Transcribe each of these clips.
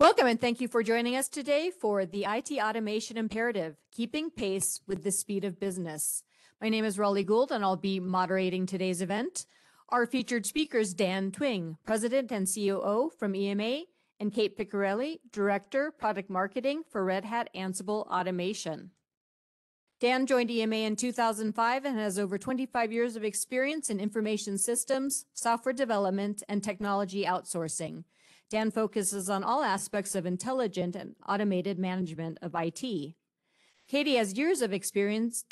Welcome and thank you for joining us today for the IT Automation Imperative, Keeping Pace with the Speed of Business. My name is Raleigh Gould and I'll be moderating today's event. Our featured speaker is Dan Twing, President and COO from EMA, and Kaete Piccirilli, Director, Product Marketing for Red Hat Ansible Automation. Dan joined EMA in 2005 and has over 25 years of experience in information systems, software development, and technology outsourcing. Dan focuses on all aspects of intelligent and automated management of IT. Kaete has years of experience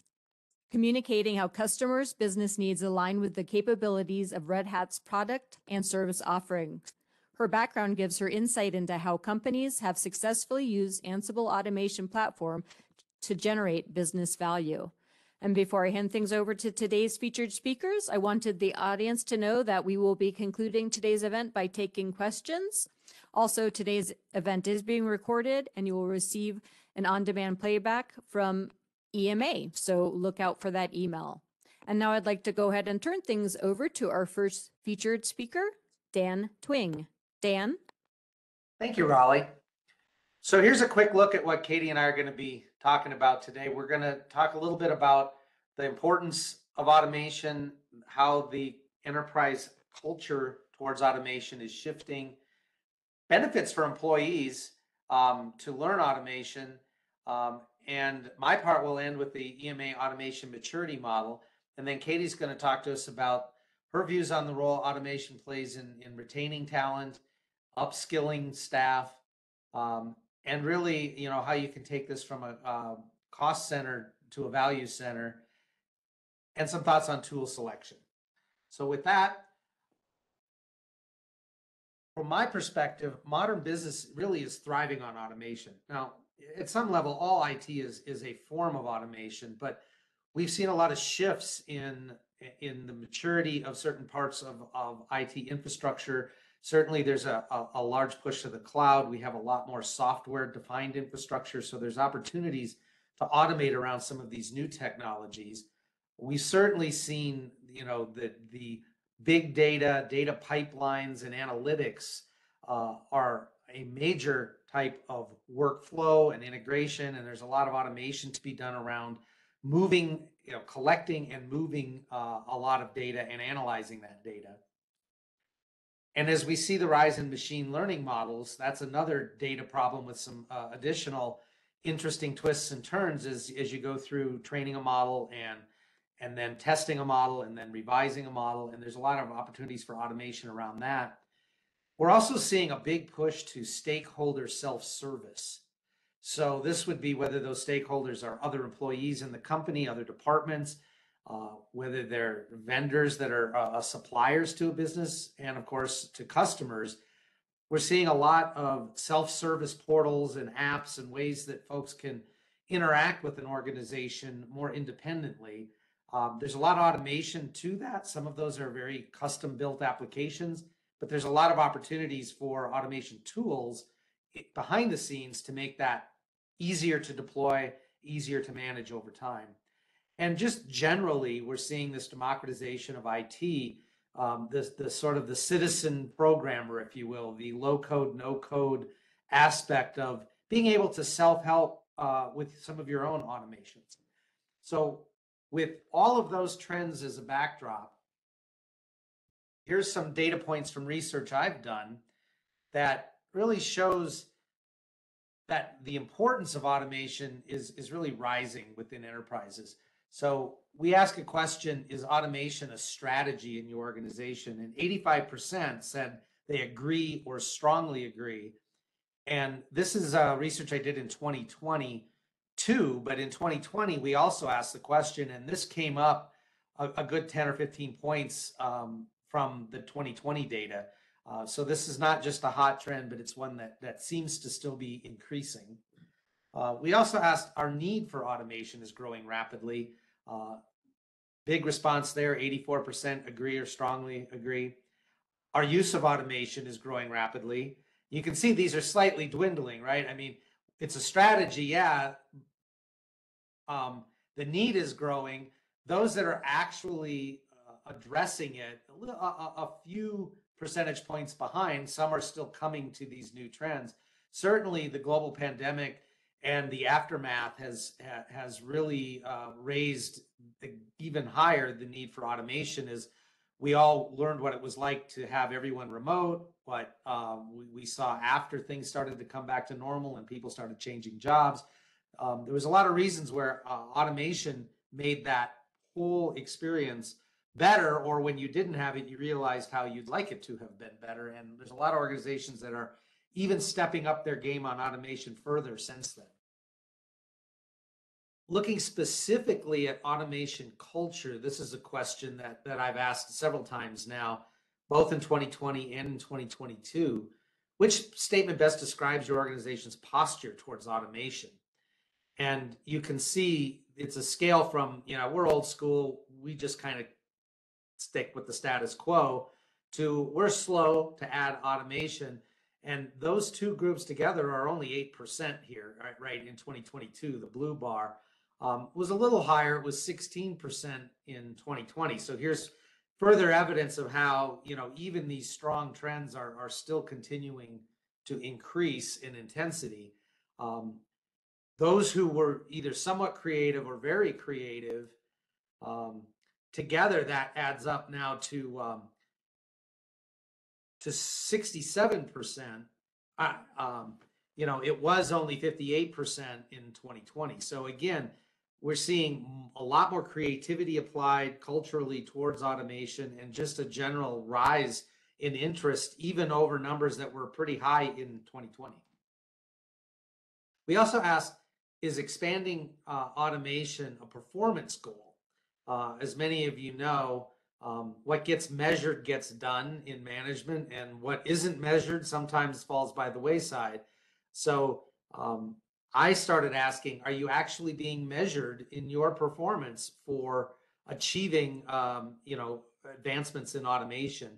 communicating how customers' business needs align with the capabilities of Red Hat's product and service offerings. Her background gives her insight into how companies have successfully used Ansible automation platform to generate business value. And before I hand things over to today's featured speakers, I wanted the audience to know that we will be concluding today's event by taking questions. Also, today's event is being recorded and you will receive an on-demand playback from EMA, so look out for that email. And now I'd like to go ahead and turn things over to our first featured speaker, Dan Twing. Dan? Thank you, Raleigh. So here's a quick look at what Kaete and I are going to be talking about today. We're going to talk a little bit about the importance of automation, how the enterprise culture towards automation is shifting, benefits for employees to learn automation, and my part will end with the EMA automation maturity model. And then Kate's going to talk to us about her views on the role automation plays in retaining talent, upskilling staff, and really, how you can take this from a cost center to a value center, and some thoughts on tool selection. So with that, from my perspective, modern business really is thriving on automation. Now, at some level, all IT is a form of automation, but we've seen a lot of shifts in the maturity of certain parts of IT infrastructure. Certainly, there's a large push to the cloud. We have a lot more software-defined infrastructure, so there's opportunities to automate around some of these new technologies. We've certainly seen, the big data pipelines and analytics are a major type of workflow and integration, and there's a lot of automation to be done around moving, collecting and moving a lot of data and analyzing that data. And as we see the rise in machine learning models, that's another data problem with some additional interesting twists and turns as you go through training a model and then testing a model and then revising a model. And there's a lot of opportunities for automation around that. We're also seeing a big push to stakeholder self-service. So this would be whether those stakeholders are other employees in the company, other departments, whether they're vendors that are suppliers to a business, and of course to customers. We're seeing a lot of self-service portals and apps and ways that folks can interact with an organization more independently. There's a lot of automation to that. Some of those are very custom-built applications, but there's a lot of opportunities for automation tools behind the scenes to make that easier to deploy, easier to manage over time. And just generally, we're seeing this democratization of IT, the sort of the citizen programmer, if you will, the low code, no code aspect of being able to self-help with some of your own automations. So with all of those trends as a backdrop, here's some data points from research I've done that really shows that the importance of automation is really rising within enterprises. So we ask a question, is automation a strategy in your organization? And 85% said they agree or strongly agree. And this is research I did in 2022, but in 2020, we also asked the question, and this came up a good 10 or 15 points from the 2020 data. So this is not just a hot trend, but it's one that seems to still be increasing. We also asked, our need for automation is growing rapidly. Big response there, 84% agree or strongly agree. Our use of automation is growing rapidly. You can see these are slightly dwindling, right? I mean, it's a strategy, yeah. The need is growing. Those that are actually addressing it, a few percentage points behind, some are still coming to these new trends. certainly the global pandemic and the aftermath has really raised even higher the need for automation, as we all learned what it was like to have everyone remote. But we saw after things started to come back to normal and people started changing jobs, there was a lot of reasons where automation made that whole experience better, or when you didn't have it, you realized how you'd like it to have been better. And there's a lot of organizations that are even stepping up their game on automation further since then. Looking specifically at automation culture, this is a question that I've asked several times now, both in 2020 and in 2022. Which statement best describes your organization's posture towards automation? And you can see it's a scale from, we're old school, we just kind of stick with the status quo, to we're slow to add automation. And those two groups together are only 8% here, right? In 2022, the blue bar was a little higher. It was 16% in 2020. So here's further evidence of how, even these strong trends are still continuing to increase in intensity. Those who were either somewhat creative or very creative, together that adds up now to 67%. It was only 58% in 2020. So again, we're seeing a lot more creativity applied culturally towards automation, and just a general rise in interest, even over numbers that were pretty high in 2020. We also asked, is expanding automation a performance goal? As many of you know, what gets measured gets done in management, and what isn't measured sometimes falls by the wayside. So I started asking, are you actually being measured in your performance for achieving advancements in automation?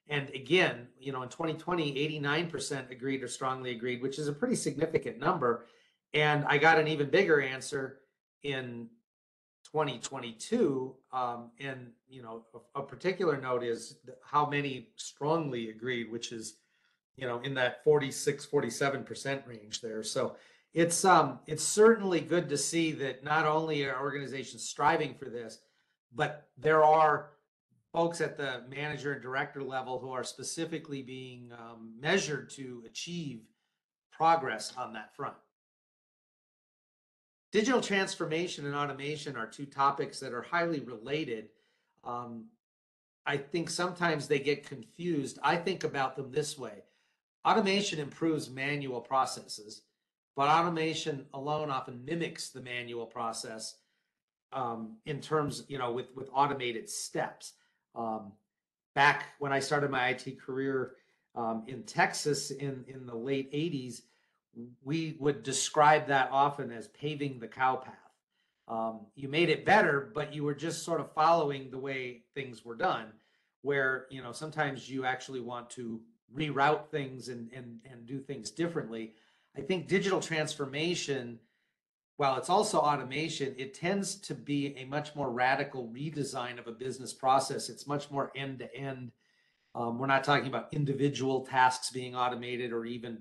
And again, in 2020, 89% agreed or strongly agreed, which is a pretty significant number. And I got an even bigger answer in 2022. And a particular note is how many strongly agreed, which is in that 46-47% range there. So it's certainly good to see that not only are organizations striving for this, but there are folks at the manager and director level who are specifically being measured to achieve progress on that front. Digital transformation and automation are two topics that are highly related. I think sometimes they get confused. I think about them this way. Automation improves manual processes, but automation alone often mimics the manual process in terms, with automated steps. Back when I started my IT career in Texas in the late 80s, we would describe that often as paving the cow path. You made it better, but you were just sort of following the way things were done, where sometimes you actually want to reroute things and do things differently. I think digital transformation, while it's also automation, it tends to be a much more radical redesign of a business process. It's much more end-to-end. We're not talking about individual tasks being automated, or even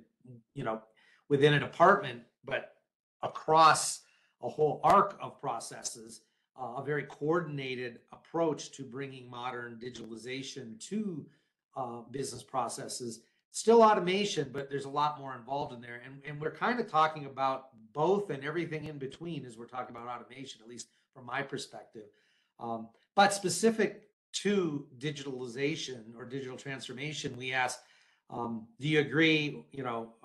within a department, but across a whole arc of processes, a very coordinated approach to bringing modern digitalization to business processes. Still automation, but there's a lot more involved in there. And we're kind of talking about both and everything in between as we're talking about automation, at least from my perspective. But specific to digitalization or digital transformation, we asked, do you agree,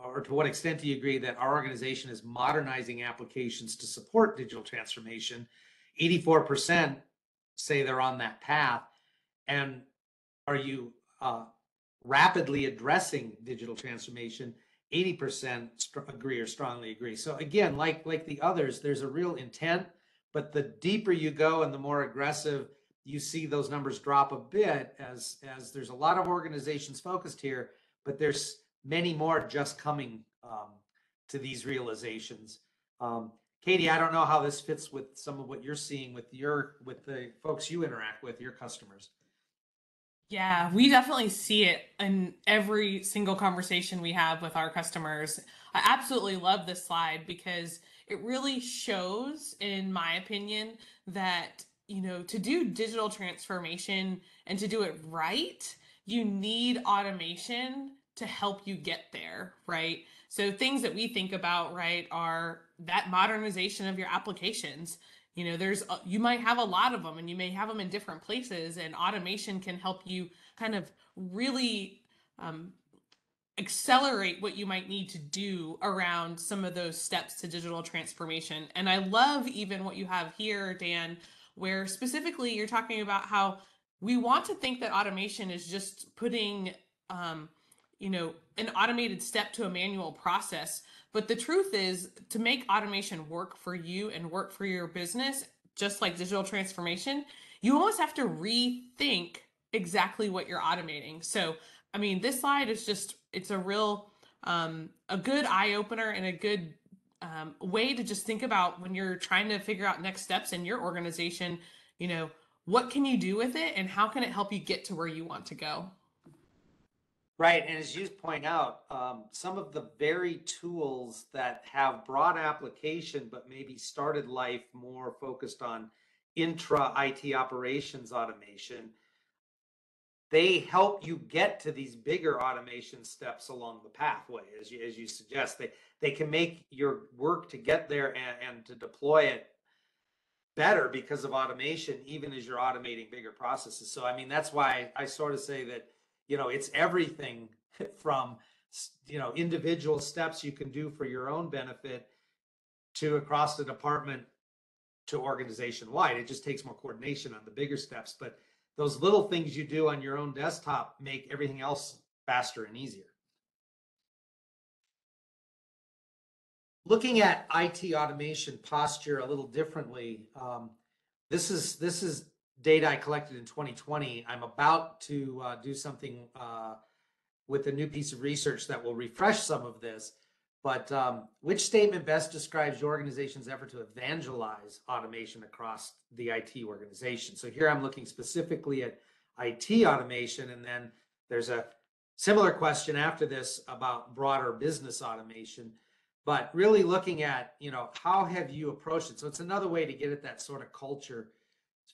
or to what extent do you agree that our organization is modernizing applications to support digital transformation? 84% say they're on that path. And are you rapidly addressing digital transformation? 80% agree or strongly agree. So again, like the others, there's a real intent, but the deeper you go and the more aggressive, you see those numbers drop a bit as there's a lot of organizations focused here, but there's many more just coming to these realizations. Kaete, I don't know how this fits with some of what you're seeing with the folks you interact with, your customers. Yeah, we definitely see it in every single conversation we have with our customers. I absolutely love this slide because it really shows, in my opinion, that, to do digital transformation and to do it right, you need automation to help you get there, right? So things that we think about, right, are that modernization of your applications. You might have a lot of them and you may have them in different places, and automation can help you kind of really um, accelerate what you might need to do around some of those steps to digital transformation. And I love even what you have here, Dan, where specifically you're talking about how we want to think that automation is just putting um, an automated step to a manual process. But the truth is, to make automation work for you and work for your business, just like digital transformation, you almost have to rethink exactly what you're automating. So, I mean, this slide is just, it's a real, a good eye opener and a good way to just think about when you're trying to figure out next steps in your organization, you know, what can you do with it and how can it help you get to where you want to go? Right, and as you point out, some of the very tools that have broad application, but maybe started life more focused on intra IT operations automation, they help you get to these bigger automation steps along the pathway, as you suggest. They can make your work to get there and to deploy it better because of automation, even as you're automating bigger processes. So, I mean, that's why I sort of say that, it's everything from, individual steps you can do for your own benefit to across the department to organization wide. It just takes more coordination on the bigger steps. But those little things you do on your own desktop make everything else faster and easier. Looking at IT automation posture a little differently, this is data I collected in 2020. I'm about to do something with a new piece of research that will refresh some of this. But which statement best describes your organization's effort to evangelize automation across the IT organization? So here I'm looking specifically at IT automation, and then there's a similar question after this about broader business automation. But really looking at, how have you approached it? So it's another way to get at that sort of culture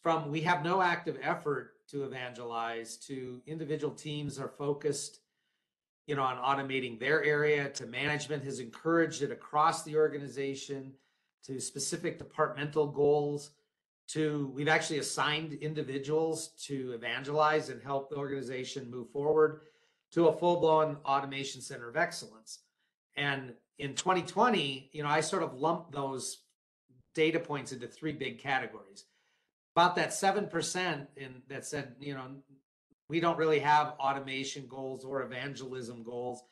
from we have no active effort to evangelize to individual teams are focused on automating their area, to management has encouraged it across the organization, to specific departmental goals, to we've actually assigned individuals to evangelize and help the organization move forward, to a full-blown automation center of excellence. And in 2020, I sort of lumped those data points into three big categories. About that 7% that said, we don't really have automation goals or evangelism goals.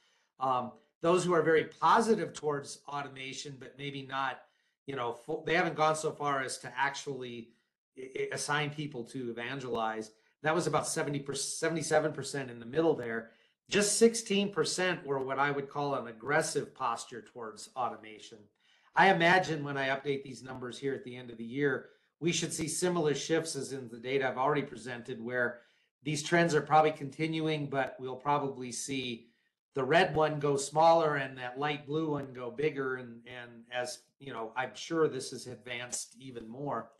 Those who are very positive towards automation, but maybe not, they haven't gone so far as to actually assign people to evangelize. That was about 77% in the middle there. Just 16% were what I would call an aggressive posture towards automation. I imagine when I update these numbers here at the end of the year, we should see similar shifts as in the data I've already presented, where these trends are probably continuing, but we'll probably see the red one go smaller and that light blue one go bigger. And as I'm sure this has advanced even more.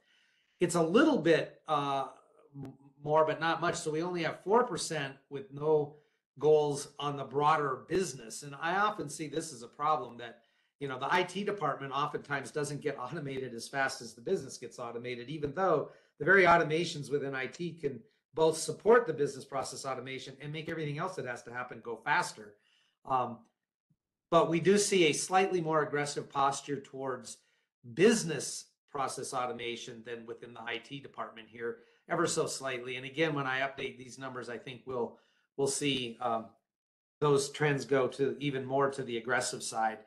It's a little bit more, but not much. So we only have 4% with no goals on the broader business. And I often see this as a problem that, the IT department oftentimes doesn't get automated as fast as the business gets automated, even though the very automations within IT can both support the business process automation and make everything else that has to happen go faster. But we do see a slightly more aggressive posture towards business process automation than within the IT department here, ever so slightly. And again, when I update these numbers, I think we'll see those trends go to even more to the aggressive side.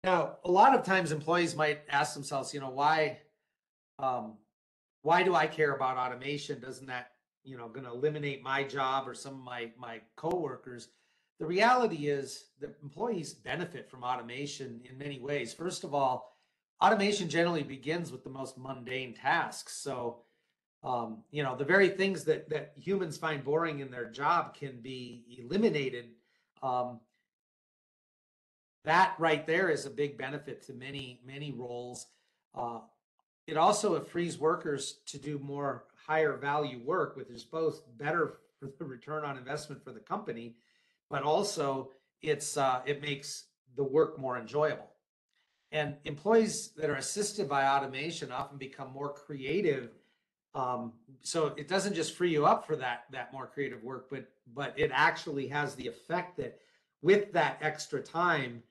Now, a lot of times employees might ask themselves, why do I care about automation? Doesn't that, going to eliminate my job or some of my coworkers? The reality is that employees benefit from automation in many ways. First of all, automation generally begins with the most mundane tasks. So The very things that humans find boring in their job can be eliminated. That right there is a big benefit to many roles. It also frees workers to do more higher value work, which is both better for the return on investment for the company, but also it makes the work more enjoyable. And employees that are assisted by automation often become more creative. So it doesn't just free you up for that more creative work, but it actually has the effect that with that extra time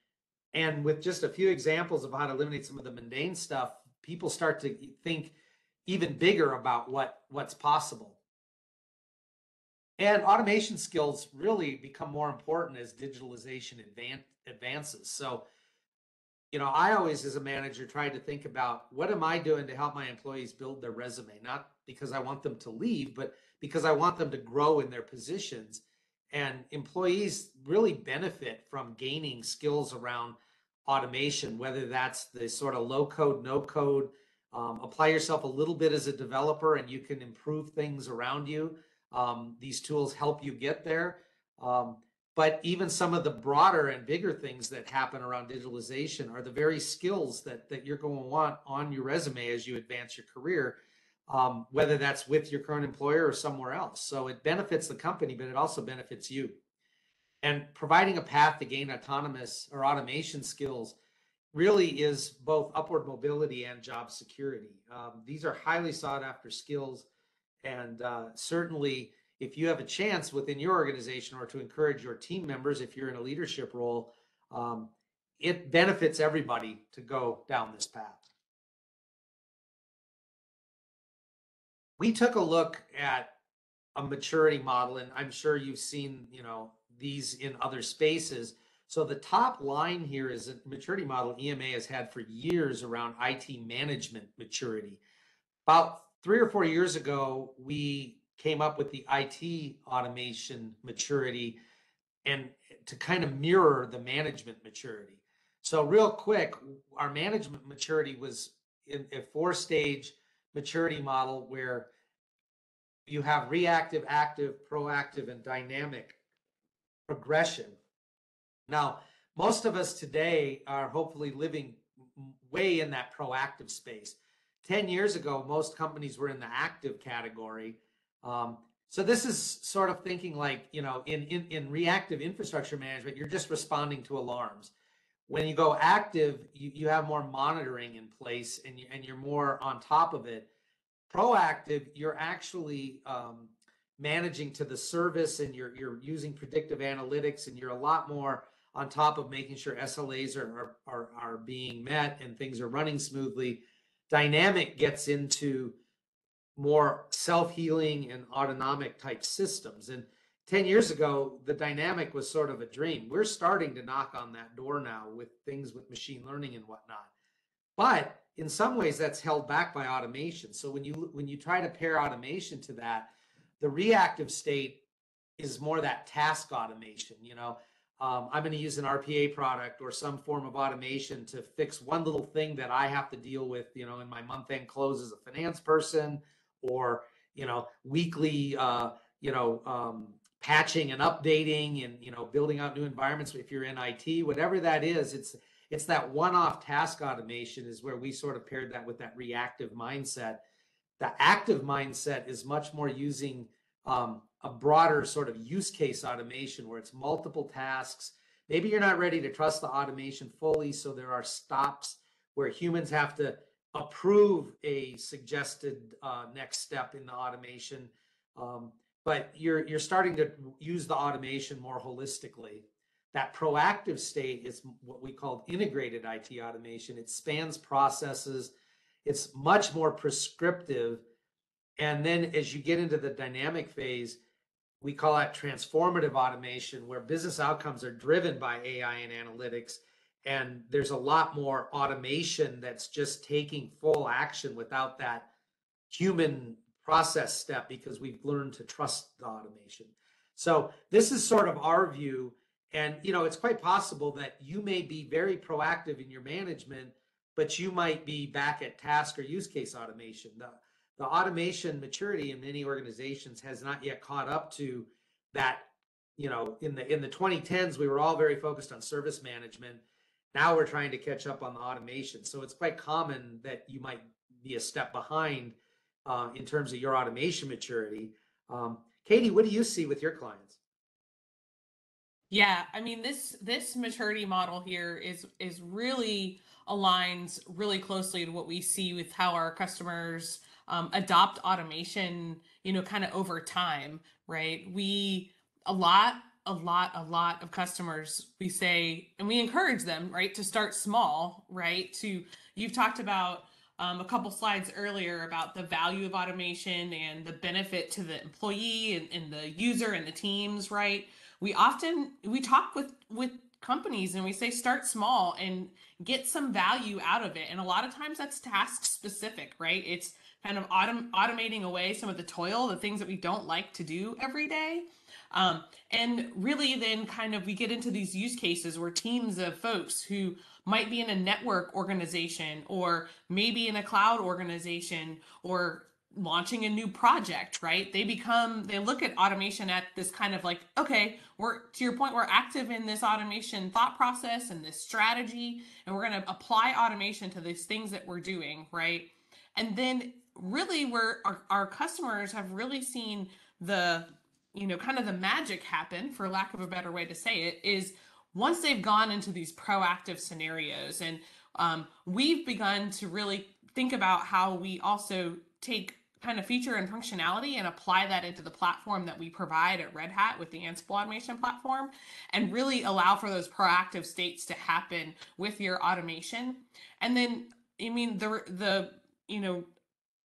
and with just a few examples of how to eliminate some of the mundane stuff, people start to think even bigger about what's possible. And automation skills really become more important as digitalization advances. So, I always, as a manager, try to think about what am I doing to help my employees build their resume, not because I want them to leave, but because I want them to grow in their positions. And employees really benefit from gaining skills around automation, whether that's the sort of low code, no code, apply yourself a little bit as a developer and you can improve things around you. These tools help you get there. But even some of the broader and bigger things that happen around digitalization are the very skills that you're going to want on your resume as you advance your career, whether that's with your current employer or somewhere else. So it benefits the company, but it also benefits you. And providing a path to gain autonomous or automation skills really is both upward mobility and job security. These are highly sought after skills, and certainly if you have a chance within your organization or to encourage your team members, if you're in a leadership role, it benefits everybody to go down this path. We took a look at a maturity model, and I'm sure you've seen, these in other spaces. So the top line here is a maturity model EMA has had for years around IT management maturity. About 3 or 4 years ago, we came up with the IT automation maturity and to kind of mirror the management maturity. So real quick, our management maturity was in a 4-stage maturity model where you have reactive, active, proactive, and dynamic progression. Now, most of us today are hopefully living way in that proactive space. 10 years ago, most companies were in the active category. So this is sort of thinking like, in reactive infrastructure management, you're just responding to alarms. When you go active, you have more monitoring in place and you're more on top of it. Proactive, you're actually managing to the service and you're using predictive analytics and you're a lot more on top of making sure SLAs are being met and things are running smoothly. Dynamic gets into more self-healing and autonomic type systems. And 10 years ago, the dynamic was sort of a dream. We're starting to knock on that door now with things with machine learning and whatnot. But in some ways, that's held back by automation. So when you try to pair automation to that, the reactive state is more that task automation. I'm going to use an RPA product or some form of automation to fix one little thing that I have to deal with, in my month-end close as a finance person, or weekly, patching and updating and building out new environments. If you're in IT, whatever that is, it's that one-off task automation is where we sort of paired that with that reactive mindset. The active mindset is much more using a broader sort of use case automation where it's multiple tasks. Maybe you're not ready to trust the automation fully, so there are stops where humans have to approve a suggested next step in the automation, but you're starting to use the automation more holistically. That proactive state is what we call integrated IT automation. It spans processes. It's much more prescriptive. And then as you get into the dynamic phase, we call that transformative automation, where business outcomes are driven by AI and analytics. And there's a lot more automation that's just taking full action without that human process step because we've learned to trust the automation. So this is sort of our view. And, it's quite possible that you may be very proactive in your management, but you might be back at task or use case automation. the automation maturity in many organizations has not yet caught up to that. In the 2010s, we were all very focused on service management. Now we're trying to catch up on the automation. So it's quite common that you might be a step behind in terms of your automation maturity. Katie, what do you see with your clients? Yeah, I mean this maturity model here is really aligns really closely to what we see with how our customers adopt automation, kind of over time, right? We a lot of customers, we say, and we encourage them, right, to start small, right? You've talked about a couple slides earlier about the value of automation and the benefit to the employee and the user and the teams, right? We talk with companies and we say start small and get some value out of it, and a lot of times that's task specific, right? It's kind of automating away some of the toil, the things that we don't like to do every day. And really then kind of we get into these use cases where teams of folks who might be in a network organization or maybe in a cloud organization or launching a new project, right? They look at automation at this kind of like, okay, to your point, we're active in this automation thought process and this strategy, and we're going to apply automation to these things that we're doing, right? And then really where our customers have really seen the, kind of the magic happen, for lack of a better way to say it, is once they've gone into these proactive scenarios. And we've begun to really think about how we also take kind of feature and functionality and apply that into the platform that we provide at Red Hat with the Ansible automation platform, and really allow for those proactive states to happen with your automation. And then, I mean, the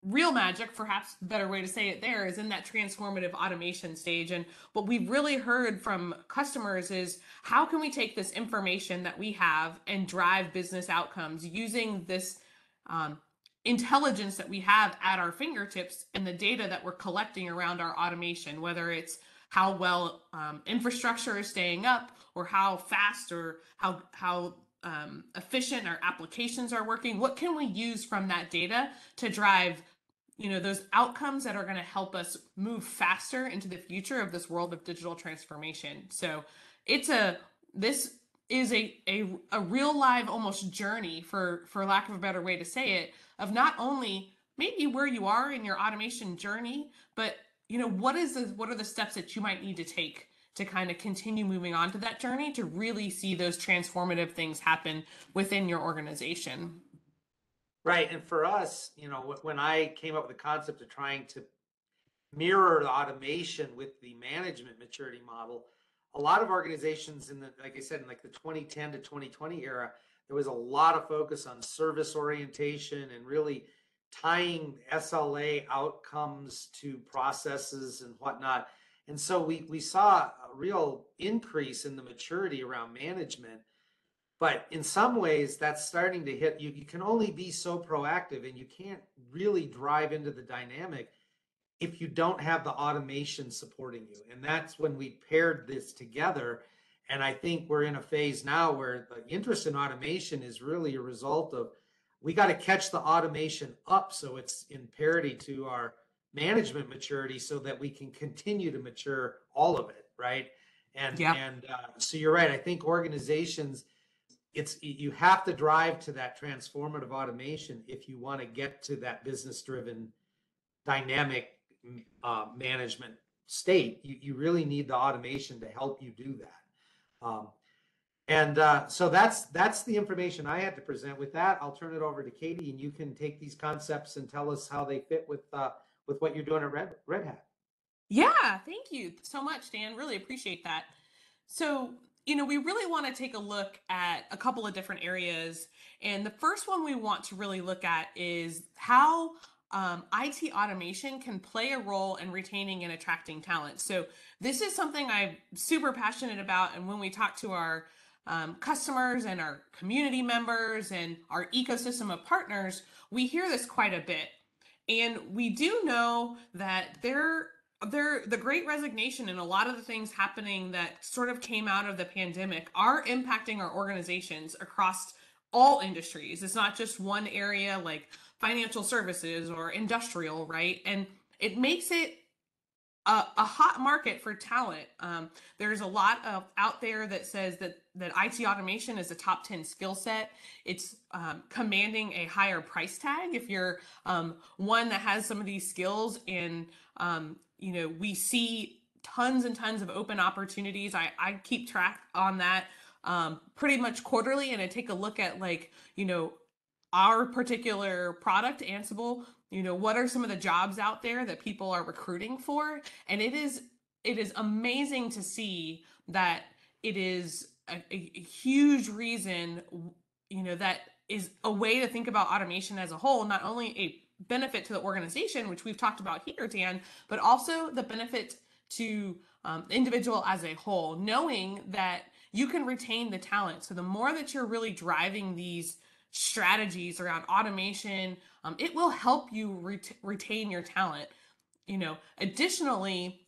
real magic, perhaps a better way to say it there, is in that transformative automation stage. And what we've really heard from customers is, how can we take this information that we have and drive business outcomes using this intelligence that we have at our fingertips and the data that we're collecting around our automation, whether it's how well infrastructure is staying up, or how fast or how efficient our applications are working. What can we use from that data to drive those outcomes that are going to help us move faster into the future of this world of digital transformation? So this is a real live almost journey, for lack of a better way to say it, of not only maybe where you are in your automation journey, but what are the steps that you might need to take to kind of continue moving on to that journey to really see those transformative things happen within your organization. Right. And for us, when I came up with the concept of trying to mirror the automation with the management maturity model, a lot of organizations like I said, in like the 2010 to 2020 era, there was a lot of focus on service orientation and really tying SLA outcomes to processes and whatnot. And so we saw a real increase in the maturity around management. But in some ways, that's starting to hit. You can only be so proactive, and you can't really drive into the dynamic if you don't have the automation supporting you. And that's when we paired this together. And I think we're in a phase now where the interest in automation is really a result of, we got to catch the automation up so it's in parity to our management maturity, so that we can continue to mature all of it, right? So you're right. I think organizations, you have to drive to that transformative automation if you want to get to that business-driven dynamic management state. You really need the automation to help you do that. So that's the information I had to present. With that, I'll turn it over to Katie, and you can take these concepts and tell us how they fit with what you're doing at Red Hat. Yeah, thank you so much, Dan. Really appreciate that. So, we really want to take a look at a couple of different areas. And the first one we want to really look at is how IT automation can play a role in retaining and attracting talent. So this is something I'm super passionate about. And when we talk to our customers and our community members and our ecosystem of partners, we hear this quite a bit. And we do know that the Great Resignation and a lot of the things happening that sort of came out of the pandemic are impacting our organizations across all industries. It's not just one area like financial services or industrial, right? And it makes it a hot market for talent. There's a lot of out there that says that IT automation is a top 10 skill set. It's commanding a higher price tag if you're one that has some of these skills. And we see tons and tons of open opportunities. I keep track on that pretty much quarterly, and I take a look at our particular product, Ansible. What are some of the jobs out there that people are recruiting for? And it is amazing to see that it is a huge reason, that is a way to think about automation as a whole, not only a benefit to the organization, which we've talked about here, Dan, but also the benefit to the individual as a whole, knowing that you can retain the talent. So the more that you're really driving these strategies around automation, it will help you retain your talent. Additionally,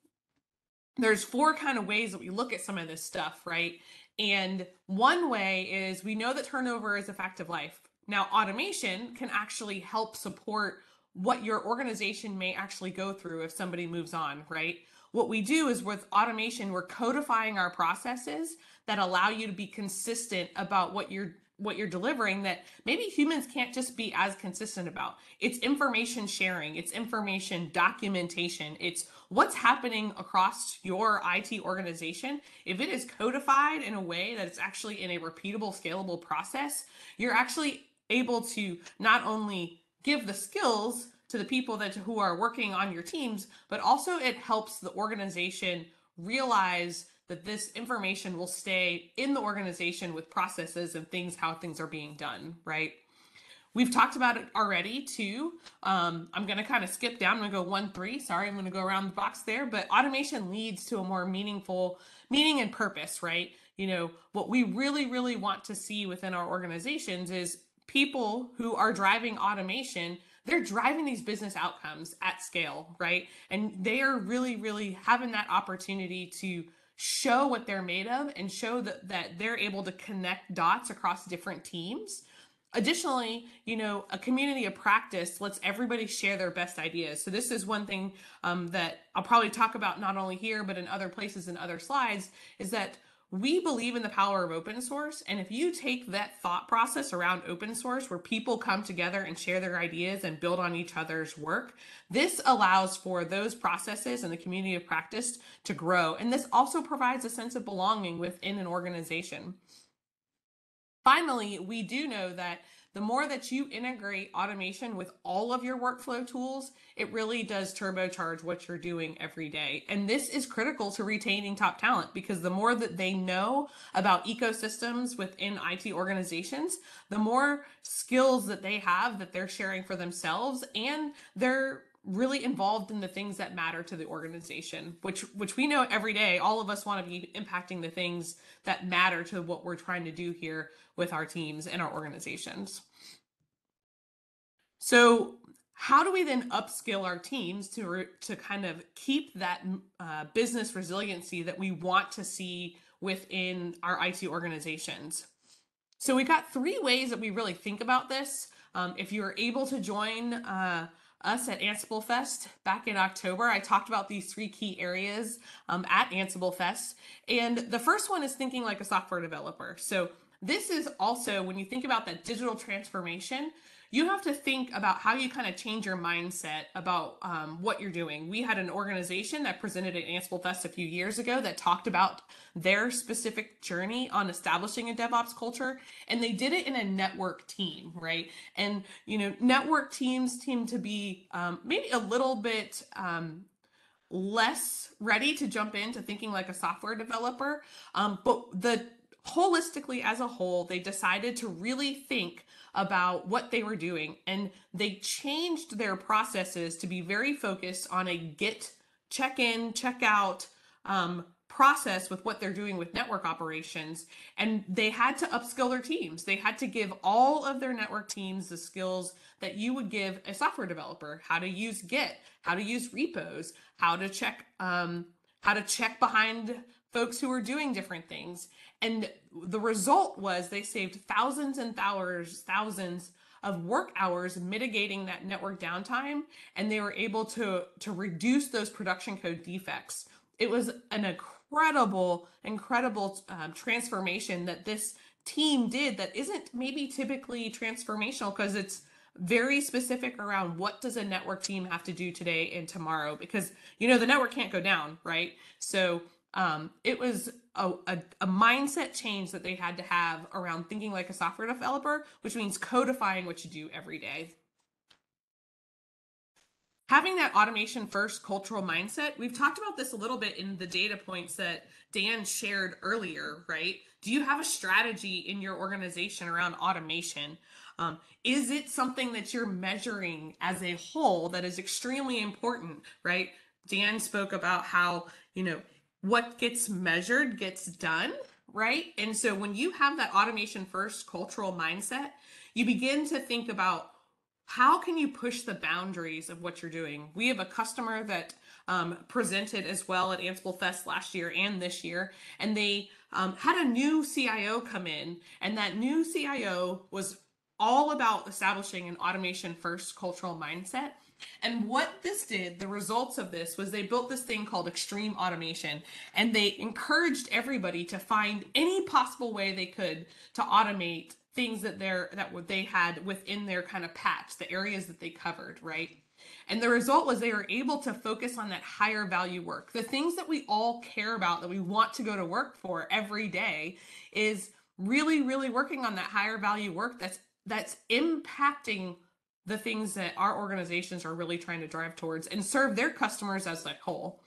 there's 4 kind of ways that we look at some of this stuff, right? And one way is we know that turnover is a fact of life. Now, automation can actually help support what your organization may actually go through if somebody moves on, right? What we do is with automation, we're codifying our processes that allow you to be consistent about what you're delivering that maybe humans can't just be as consistent about. It's information sharing, it's information documentation, it's what's happening across your IT organization. If it is codified in a way that it's actually in a repeatable, scalable process, you're actually able to not only give the skills to the people who are working on your teams, but also it helps the organization realize that this information will stay in the organization with processes and how things are being done, right? We've talked about it already too. I'm going to kind of skip down. I'm going to go 1, 3. Sorry, I'm going to go around the box there. But automation leads to a more meaningful meaning and purpose, right? What we really, really want to see within our organizations is people who are driving automation. They're driving these business outcomes at scale, right? And they are really, really having that opportunity to show what they're made of and show that they're able to connect dots across different teams. Additionally, a community of practice lets everybody share their best ideas. So this is one thing that I'll probably talk about not only here, but in other places and other slides, is that we believe in the power of open source. And if you take that thought process around open source, where people come together and share their ideas and build on each other's work, this allows for those processes and the community of practice to grow. And this also provides a sense of belonging within an organization. Finally, we do know that the more that you integrate automation with all of your workflow tools, it really does turbocharge what you're doing every day. And this is critical to retaining top talent, because the more that they know about ecosystems within IT organizations, the more skills that they have that they're sharing for themselves, and they're really involved in the things that matter to the organization, which we know every day, all of us want to be impacting the things that matter to what we're trying to do here with our teams and our organizations. So how do we then upskill our teams to kind of keep that business resiliency that we want to see within our IT organizations? So we've got 3 ways that we really think about this. If you're able to join us at Ansible Fest back in October, I talked about these 3 key areas at Ansible Fest. And the first one is thinking like a software developer. So this is also, when you think about that digital transformation, you have to think about how you kind of change your mindset about what you're doing. We had an organization that presented at Ansible Fest a few years ago that talked about their specific journey on establishing a DevOps culture, and they did it in a network team, right? And, network teams seem to be maybe a little bit less ready to jump into thinking like a software developer, but holistically as a whole, they decided to really think about what they were doing, and they changed their processes to be very focused on a Git check-in, check-out process with what they're doing with network operations. And they had to upskill their teams. They had to give all of their network teams the skills that you would give a software developer: how to use Git, how to use repos, how to check behind folks who were doing different things. And the result was they saved thousands and thousands of work hours mitigating that network downtime, and they were able to reduce those production code defects. It was an incredible transformation that this team did that isn't maybe typically transformational, because it's very specific around what does a network team have to do today and tomorrow, because the network can't go down, right? So it was a mindset change that they had to have around thinking like a software developer, which means codifying what you do every day. Having that automation first cultural mindset, we've talked about this a little bit in the data points that Dan shared earlier, right? Do you have a strategy in your organization around automation? Is it something that you're measuring as a whole that is extremely important, right? Dan spoke about how, what gets measured gets done, right? And so when you have that automation first cultural mindset, you begin to think about how can you push the boundaries of what you're doing. We have a customer that presented as well at Ansible Fest last year and this year, and they had a new CIO come in, and that new CIO was all about establishing an automation first cultural mindset. And what this did, the results of this, was they built this thing called extreme automation, and they encouraged everybody to find any possible way they could to automate things that they had within their kind of patch, the areas that they covered, right? And the result was they were able to focus on that higher value work. The things that we all care about, that we want to go to work for every day, is really, really working on that higher value work that's impacting the things that our organizations are really trying to drive towards and serve their customers as a whole.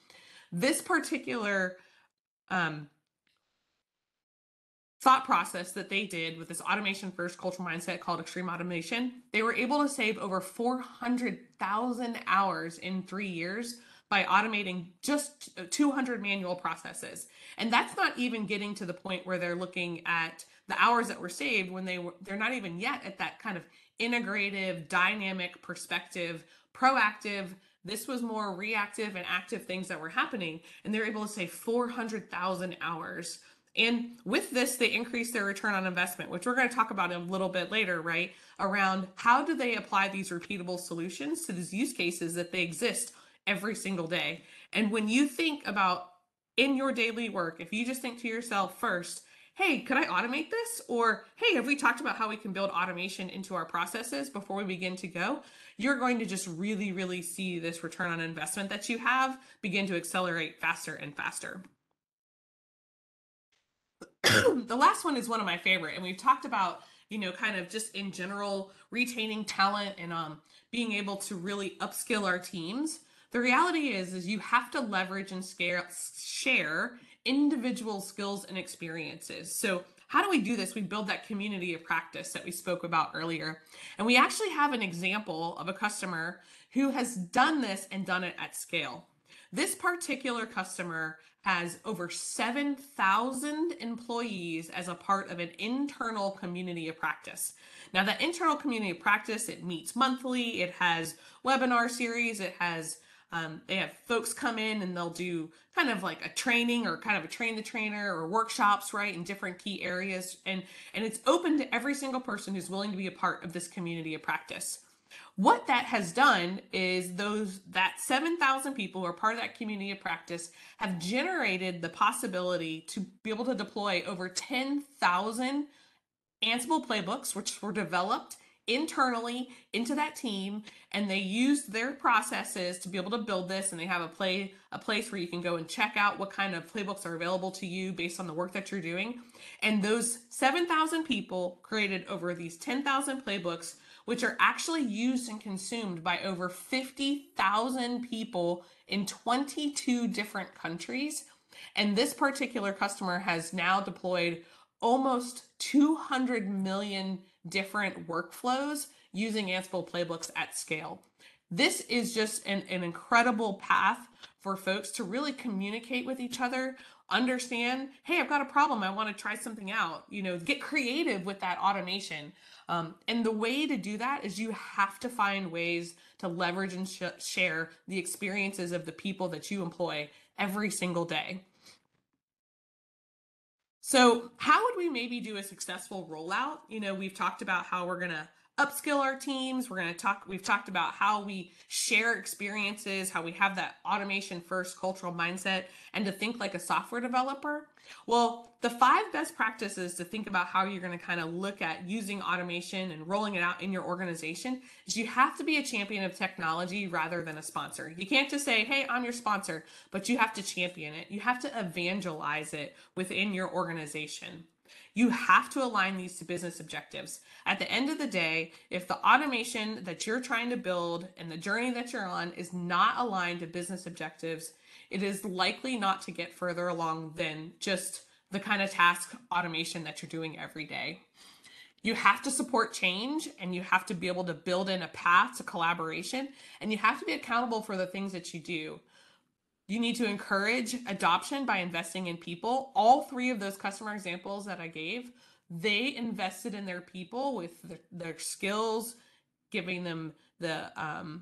This particular thought process that they did with this automation first cultural mindset called extreme automation, they were able to save over 400,000 hours in 3 years by automating just 200 manual processes. And that's not even getting to the point where they're looking at the hours that were saved when they're not even yet at that kind of integrative, dynamic perspective, proactive. This was more reactive and active things that were happening, and they're able to save 400,000 hours. And with this, they increase their return on investment, which we're going to talk about a little bit later, right? Around how do they apply these repeatable solutions to these use cases that they exist every single day. And when you think about in your daily work, if you just think to yourself first, hey, could I automate this? Or, hey, have we talked about how we can build automation into our processes before we begin to go? You're going to just really, really see this return on investment that you have begin to accelerate faster and faster. The last one is one of my favorite, and we've talked about, kind of just in general, retaining talent and being able to really upskill our teams. The reality is you have to leverage and share individual skills and experiences. So how do we do this? We build that community of practice that we spoke about earlier. And we actually have an example of a customer who has done this and done it at scale. This particular customer has over 7,000 employees as a part of an internal community of practice. Now, that internal community of practice, it meets monthly, it has webinar series, it has they have folks come in and they'll do kind of like a training or kind of a train the trainer or workshops, right, in different key areas. And it's open to every single person who's willing to be a part of this community of practice. What that has done is that 7,000 people who are part of that community of practice have generated the possibility to be able to deploy over 10,000 Ansible playbooks, which were developed internally into that team, and they used their processes to be able to build this. And they have a place where you can go and check out what kind of playbooks are available to you based on the work that you're doing. And those 7,000 people created over these 10,000 playbooks, which are actually used and consumed by over 50,000 people in 22 different countries. And this particular customer has now deployed almost 200 million different workflows using Ansible playbooks at scale. This is just an incredible path for folks to really communicate with each other, understand, hey, I've got a problem, I want to try something out, get creative with that automation. And the way to do that is you have to find ways to leverage and share the experiences of the people that you employ every single day. So how would we maybe do a successful rollout? We've talked about how we're going to upskill our teams. We've talked about how we share experiences, how we have that automation first cultural mindset, and to think like a software developer. Well, the 5 best practices to think about how you're going to kind of look at using automation and rolling it out in your organization is you have to be a champion of technology rather than a sponsor. You can't just say, hey, I'm your sponsor, but you have to champion it. You have to evangelize it within your organization. You have to align these to business objectives. At the end of the day, if the automation that you're trying to build and the journey that you're on is not aligned to business objectives, it is likely not to get further along than just the kind of task automation that you're doing every day. You have to support change, and you have to be able to build in a path to collaboration, and you have to be accountable for the things that you do. You need to encourage adoption by investing in people. All 3 of those customer examples that I gave, they invested in their people with their skills, giving them the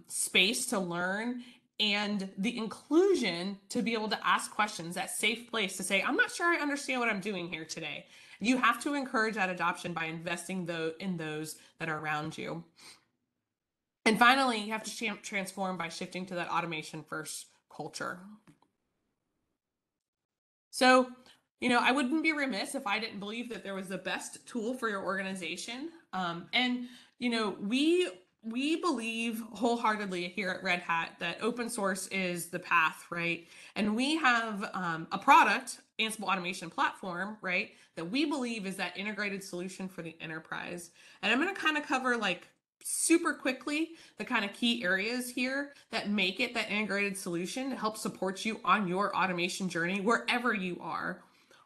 space to learn and the inclusion to be able to ask questions, that safe place to say, I'm not sure I understand what I'm doing here today. You have to encourage that adoption by investing in those that are around you. And finally, you have to transform by shifting to that automation first culture. So, I wouldn't be remiss if I didn't believe that there was the best tool for your organization. We believe wholeheartedly here at Red Hat that open source is the path, right? And we have a product, Ansible Automation Platform, right, that we believe is that integrated solution for the enterprise. And I'm going to kind of cover super quickly the kind of key areas here that make it that integrated solution to help support you on your automation journey wherever you are.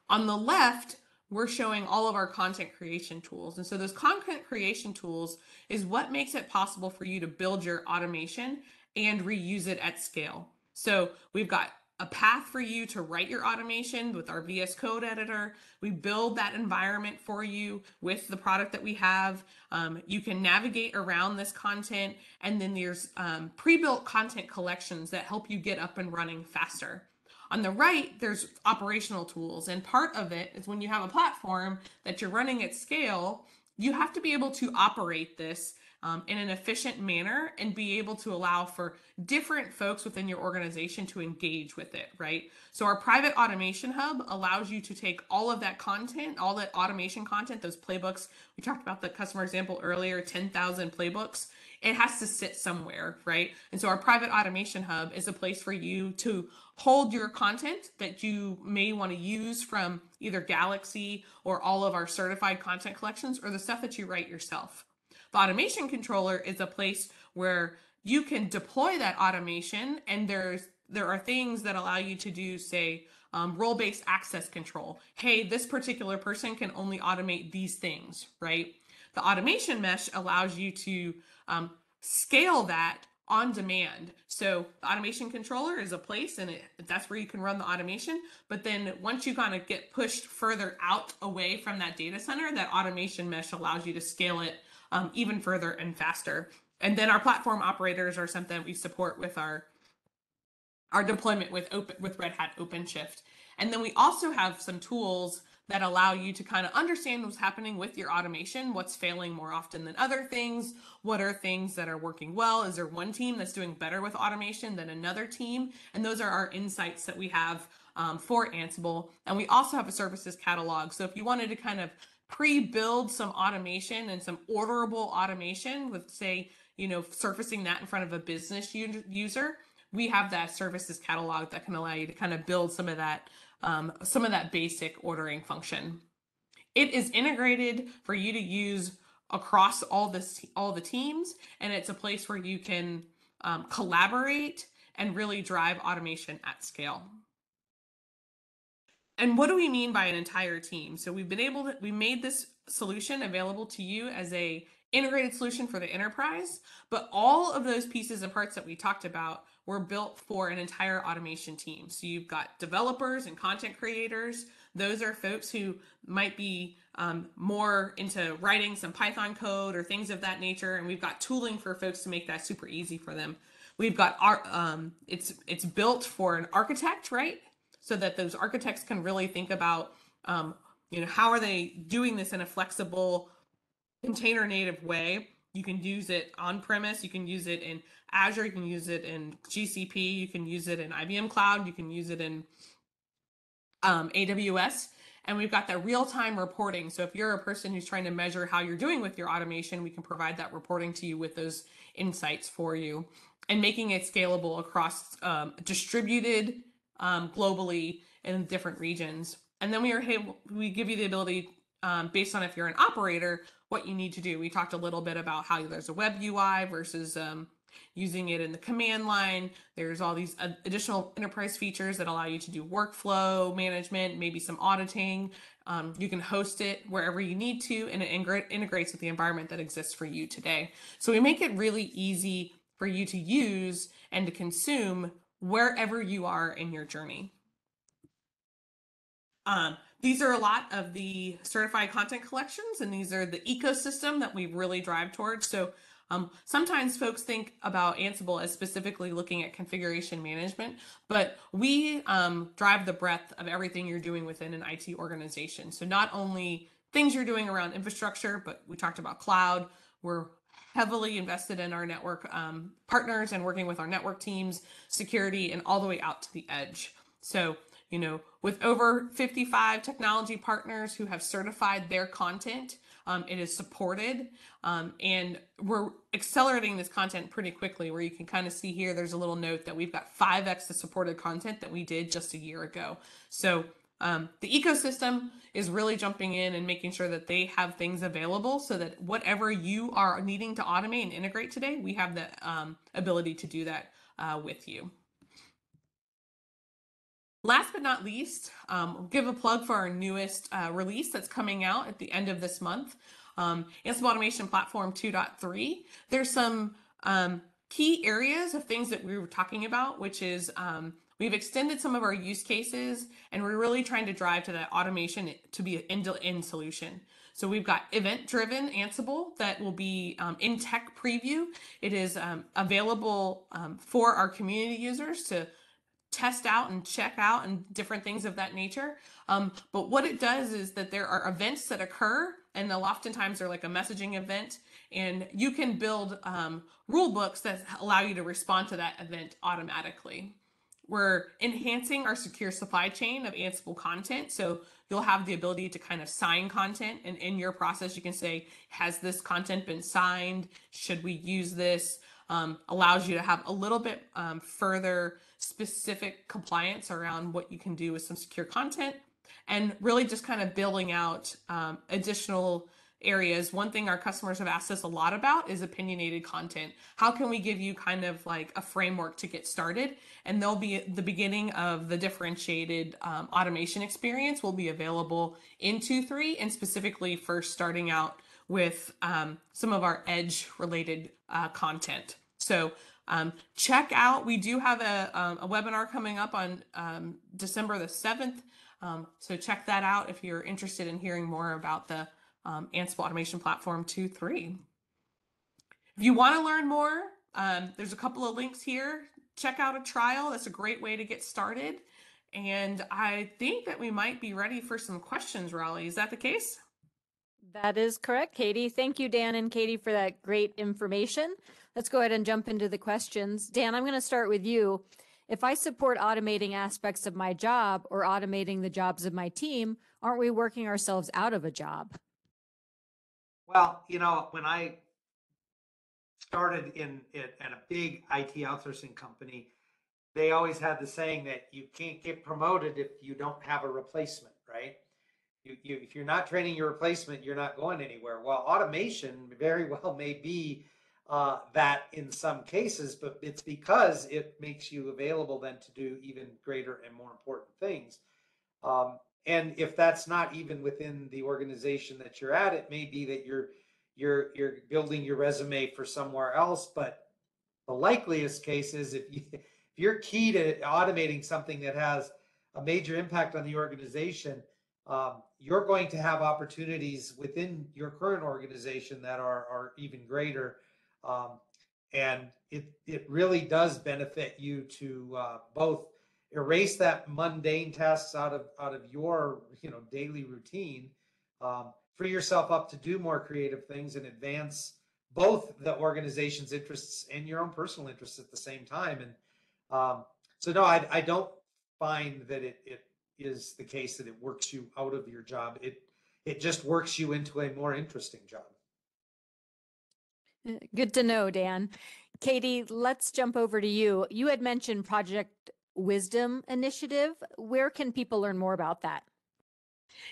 On the left, we're showing all of our content creation tools. And so those content creation tools is what makes it possible for you to build your automation and reuse it at scale. So we've got a path for you to write your automation with our VS Code editor. We build that environment for you with the product that we have. You can navigate around this content, and then there's pre-built content collections that help you get up and running faster. On the right, there's operational tools, and part of it is when you have a platform that you're running at scale, you have to be able to operate this in an efficient manner and be able to allow for different folks within your organization to engage with it, right? So our private automation hub allows you to take all of that content, all that automation content, those playbooks. We talked about the customer example earlier, 10,000 playbooks. It has to sit somewhere, right? And so our private automation hub is a place for you to hold your content that you may want to use from either Galaxy or all of our certified content collections, or the stuff that you write yourself. The automation controller is a place where you can deploy that automation, and there are things that allow you to do, say, role-based access control. Hey, this particular person can only automate these things, right? The automation mesh allows you to scale that on demand. So the automation controller is a place, and that's where you can run the automation. But then once you kind of get pushed further out away from that data center, that automation mesh allows you to scale it even further and faster. And then our platform operators are something that we support with our deployment with Red Hat OpenShift. And then we also have some tools that allow you to kind of understand what's happening with your automation, what's failing more often than other things, what are things that are working well, is there one team that's doing better with automation than another team? And those are our insights that we have for Ansible. And we also have a services catalog. So if you wanted to kind of pre-build some automation and some orderable automation with, say, surfacing that in front of a business user, we have that services catalog that can allow you to kind of build some of that basic ordering function. It is integrated for you to use across all the teams, and it's a place where you can collaborate and really drive automation at scale. And what do we mean by an entire team? So we made this solution available to you as a integrated solution for the enterprise, but all of those pieces and parts that we talked about were built for an entire automation team. So you've got developers and content creators. Those are folks who might be more into writing some Python code or things of that nature. And we've got tooling for folks to make that super easy for them. We've got it's built for an architect, right? So that those architects can really think about how are they doing this in a flexible container native way? You can use it on premise, you can use it in Azure, you can use it in GCP, you can use it in IBM Cloud, you can use it in AWS. And we've got that real-time reporting. So if you're a person who's trying to measure how you're doing with your automation, we can provide that reporting to you with those insights for you, and making it scalable across distributed globally in different regions. And then we give you the ability, based on if you're an operator, what you need to do. We talked a little bit about how there's a web UI versus using it in the command line. There's all these additional enterprise features that allow you to do workflow management, maybe some auditing. You can host it wherever you need to, and it integrates with the environment that exists for you today. So we make it really easy for you to use and to consume wherever you are in your journey. These are a lot of the certified content collections, and these are the ecosystem that we really drive towards. So sometimes folks think about Ansible as specifically looking at configuration management, but we drive the breadth of everything you're doing within an IT organization. So not only things you're doing around infrastructure, but we talked about cloud. We're heavily invested in our network partners and working with our network teams, security, and all the way out to the edge. So with over 55 technology partners who have certified their content, it is supported, and we're accelerating this content pretty quickly, where you can kind of see here, there's a little note that we've got 5x the supported content that we did just a year ago. So the ecosystem is really jumping in and making sure that they have things available so that whatever you are needing to automate and integrate today, we have the ability to do that with you. Last but not least, we'll give a plug for our newest release that's coming out at the end of this month, Ansible Automation Platform 2.3. There's some key areas of things that we were talking about, which is we've extended some of our use cases, and we're really trying to drive to that automation to be an end-to-end solution. So we've got event-driven Ansible that will be in tech preview. It is available for our community users to test out and check out and different things of that nature. But what it does is that there are events that occur, and oftentimes they're like a messaging event, and you can build rule books that allow you to respond to that event automatically. We're enhancing our secure supply chain of Ansible content. So you'll have the ability to kind of sign content, and in your process, you can say, has this content been signed? Should we use this? Allows you to have a little bit further specific compliance around what you can do with some secure content, and really just kind of building out additional areas. One thing our customers have asked us a lot about is opinionated content. How can we give you kind of like a framework to get started? And they'll be the beginning of the differentiated automation experience will be available in 2.3, and specifically for starting out with some of our edge related content. So check out, we do have a webinar coming up on December the 7th. So check that out if you're interested in hearing more about the Ansible Automation Platform 2.3. If you want to learn more, there's a couple of links here. Check out a trial. That's a great way to get started. And I think that we might be ready for some questions, Raleigh. Is that the case? That is correct, Katie. Thank you, Dan and Katie, for that great information. Let's go ahead and jump into the questions. Dan, I'm going to start with you. If I support automating aspects of my job or automating the jobs of my team, aren't we working ourselves out of a job? Well, when I started at a big IT outsourcing company, they always had the saying that you can't get promoted if you don't have a replacement, right? If you're not training your replacement, you're not going anywhere. Well, automation very well may be that in some cases, but it's because it makes you available then to do even greater and more important things. And if that's not even within the organization that you're at, it may be that you're building your resume for somewhere else. But the likeliest case is if you're key to automating something that has a major impact on the organization, you're going to have opportunities within your current organization that are even greater. And it really does benefit you to both erase that mundane tasks out of your daily routine. Free yourself up to do more creative things and advance both the organization's interests and your own personal interests at the same time. And so no, I don't find that it is the case that it works you out of your job. It just works you into a more interesting job. Good to know, Dan. Katie, let's jump over to you. You had mentioned Project Wisdom Initiative. Where can people learn more about that?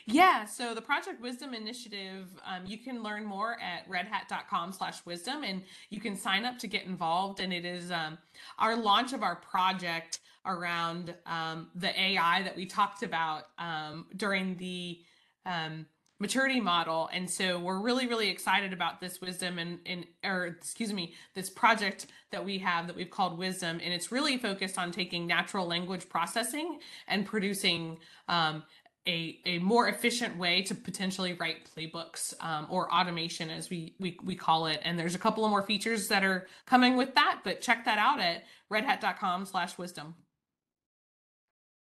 Yeah, so the Project Wisdom Initiative, you can learn more at redhat.com/wisdom, and you can sign up to get involved. And it is our launch of our project around the AI that we talked about during the maturity model. And so we're really, really excited about this wisdom this project that we have that we've called Wisdom. And it's really focused on taking natural language processing and producing a more efficient way to potentially write playbooks or automation, as we call it. And there's a couple of more features that are coming with that, but check that out at redhat.com/wisdom.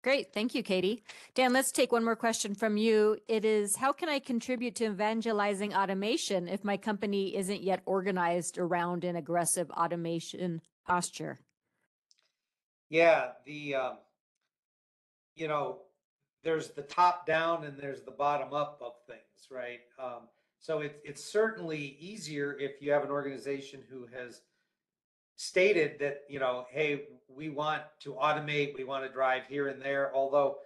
Great. Thank you, Katie. Dan, let's take one more question from you. It is, how can I contribute to evangelizing automation if my company isn't yet organized around an aggressive automation posture? Yeah, there's the top down and there's the bottom up of things, right? So it's certainly easier if you have an organization who has stated that, hey, we want to automate, we want to drive here and there. Although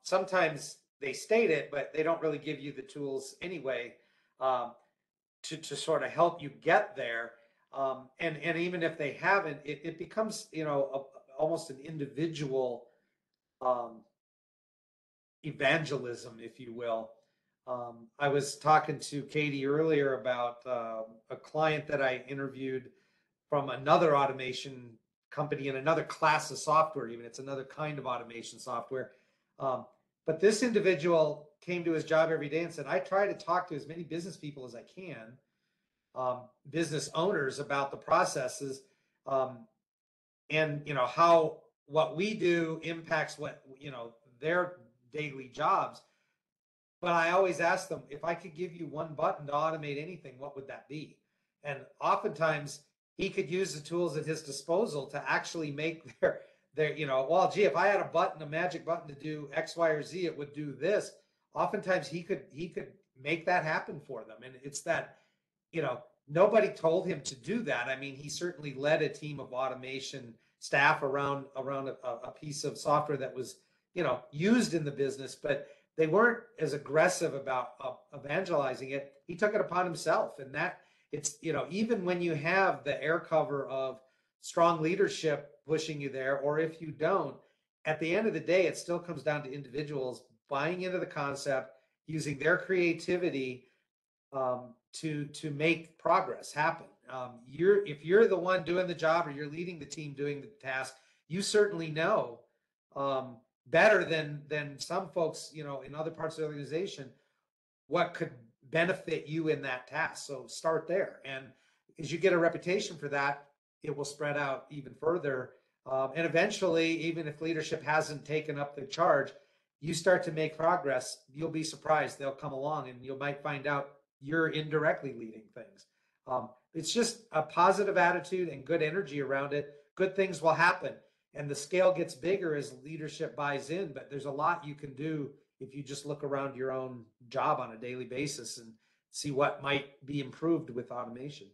sometimes they state it, but they don't really give you the tools anyway to sort of help you get there. And even if they haven't, it becomes, almost an individual evangelism, if you will. I was talking to Katie earlier about a client that I interviewed from another automation company in another class of software. Even it's another kind of automation software. But this individual came to his job every day and said, I try to talk to as many business people as I can, business owners, about the processes, and how what we do impacts what their daily jobs. But I always ask them, if I could give you one button to automate anything, what would that be? And oftentimes he could use the tools at his disposal to actually make their well, gee, if I had a button, a magic button to do X, Y, or Z, it would do this. Oftentimes he could make that happen for them. And it's that, nobody told him to do that. I mean, he certainly led a team of automation staff around a piece of software that was, used in the business, but they weren't as aggressive about evangelizing it. He took it upon himself. And that it's, even when you have the air cover of strong leadership pushing you there, or if you don't, at the end of the day, it still comes down to individuals buying into the concept, using their creativity to make progress happen. If you're the one doing the job, or you're leading the team doing the task, you certainly know better than some folks, in other parts of the organization, what could benefit you in that task. So start there. And as you get a reputation for that, it will spread out even further. And eventually, even if leadership hasn't taken up the charge, you start to make progress, you'll be surprised. They'll come along and you might find out you're indirectly leading things. It's just a positive attitude and good energy around it. Good things will happen. And the scale gets bigger as leadership buys in, but there's a lot you can do if you just look around your own job on a daily basis and see what might be improved with automation.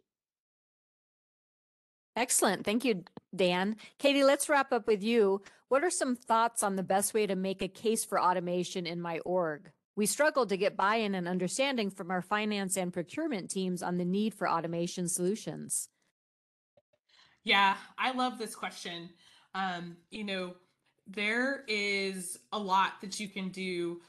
Excellent. Thank you, Dan. Katie, let's wrap up with you. What are some thoughts on the best way to make a case for automation in my org? We struggle to get buy-in and understanding from our finance and procurement teams on the need for automation solutions. Yeah, I love this question. There is a lot that you can do.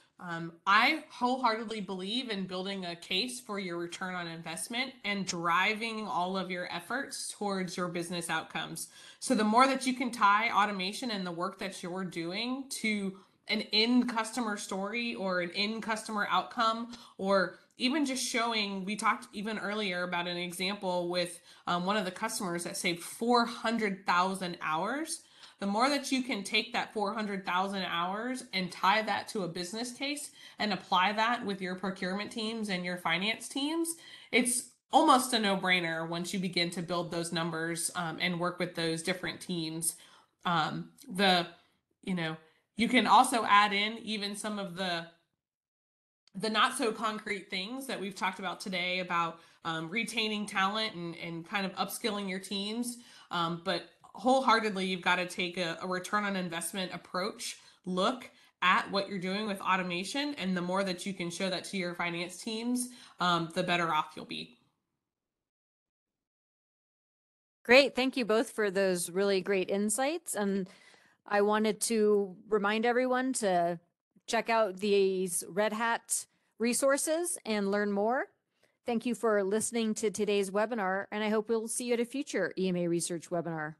I wholeheartedly believe in building a case for your return on investment and driving all of your efforts towards your business outcomes. So the more that you can tie automation and the work that you're doing to an end customer story or an end customer outcome, or even just showing, we talked even earlier about an example with one of the customers that saved 400,000 hours The more that you can take that 400,000 hours and tie that to a business case and apply that with your procurement teams and your finance teams, it's almost a no-brainer once you begin to build those numbers and work with those different teams. You can also add in even some of the not so concrete things that we've talked about today about retaining talent and kind of upskilling your teams. But wholeheartedly, you've got to take a return on investment approach look at what you're doing with automation. And the more that you can show that to your finance teams, the better off you'll be. Great. Thank you both for those really great insights. And I wanted to remind everyone to check out these Red Hat resources and learn more. Thank you for listening to today's webinar, and I hope we'll see you at a future EMA Research webinar.